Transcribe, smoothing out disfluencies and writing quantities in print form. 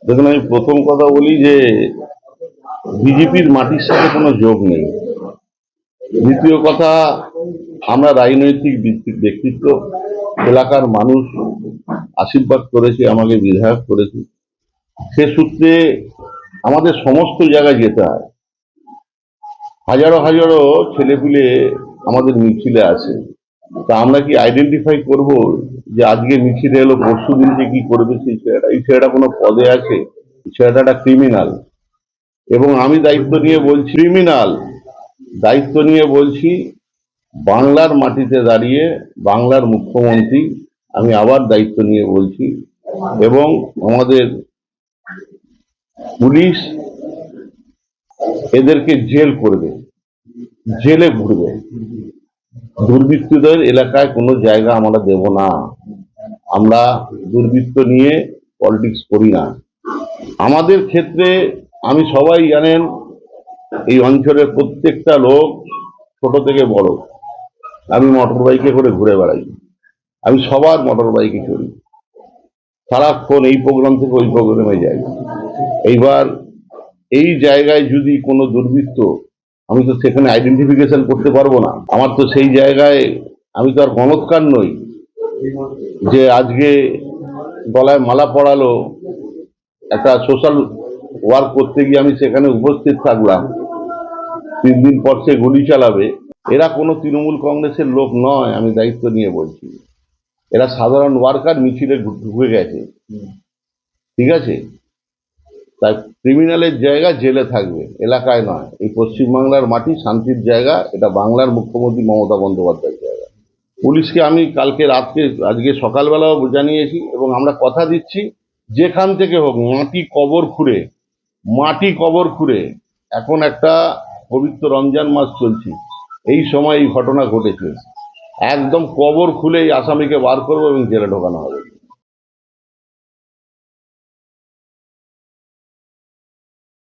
দেখুন, আমি প্রথম কথা বলি যে বিজেপির মাটির সাথে কোনো যোগ নেই। দ্বিতীয় কথা, আমরা রাজনৈতিক ব্যক্তিত্ব, এলাকার মানুষ আশীর্বাদ করেছে, আমাকে বিধায়ক করেছে। সে সূত্রে আমাদের সমস্ত জায়গায় যেতে হয়। হাজারো হাজারো ছেলেপিলে আমাদের মিছিলে আছে। তা আমরা কি আইডেন্টিফাই করব যে আজকে মিছিলে এলো, পরশু দিনকে কি করবে সেই ছেলেটা? এই ছেলেটা কোনো পদে আছে? ছেলেটা একটা ক্রিমিনাল। এবং আমি দায়িত্ব নিয়ে বলছি, ক্রিমিনাল দায়িত্ব নিয়ে বলছি, বাংলার মাটিতে দাঁড়িয়ে বাংলার মুখ্যমন্ত্রী, আমি আবার দায়িত্ব নিয়ে বলছি, এবং আমাদের পুলিশ এদেরকে জেল করবে, জেলে ঘুরবে। দুর্বৃত্তদের এলাকায় কোনো জায়গা আমরা দেব না। আমরা দুর্বৃত্ত নিয়ে পলিটিক্স করি না। আমাদের ক্ষেত্রে, আমি সবাই জানেন, এই অঞ্চলের প্রত্যেকটা লোক, ছোট থেকে বড়, আমি মোটর বাইকে করে ঘুরে বেড়াই। আমি সবার মোটর বাইকে চড়ি, সারাক্ষণ এই প্রোগ্রাম থেকে ওই প্রোগ্রামে যাই। এইবার এই জায়গায় যদি কোনো দুর্বৃত্ত, আমি তো সেখানে আইডেন্টিফিকেশন করতে পারবো না। আমার তো সেই জায়গায়, আমি তো আর গণৎকার নই যে আজকে গলায় মালা পড়ালো, একটা সোশ্যাল ওয়ার্ক করতে গিয়ে আমি সেখানে উপস্থিত থাকলাম, 3 দিন পর সে গুলি চালাবে। এরা কোনো তৃণমূল কংগ্রেসের লোক নয়, আমি দায়িত্ব নিয়ে বলছি। এরা সাধারণ ওয়ার্কার, মিছিলে ঢুকে গেছে, ঠিক আছে? তাই ক্রিমিনালের জায়গা জেলে থাকবে, এলাকায় নয়। এই পশ্চিমবাংলার মাটি শান্তির জায়গা, এটা বাংলার মুখ্যমন্ত্রী মমতা বন্দ্যোপাধ্যায়ের জায়গা। পুলিশকে আমি কালকে রাতকে, আজকে সকালবেলাও জানিয়েছি, এবং আমরা কথা দিচ্ছি, যেখান থেকে হোক মাটি কবর খুঁড়ে, এখন একটা পবিত্র রমজান মাস চলছে, এই সময় এই ঘটনা ঘটেছে, একদম কবর খুলে এই আসামিকে বার করবো এবং জেলে ঢোকানো হবে।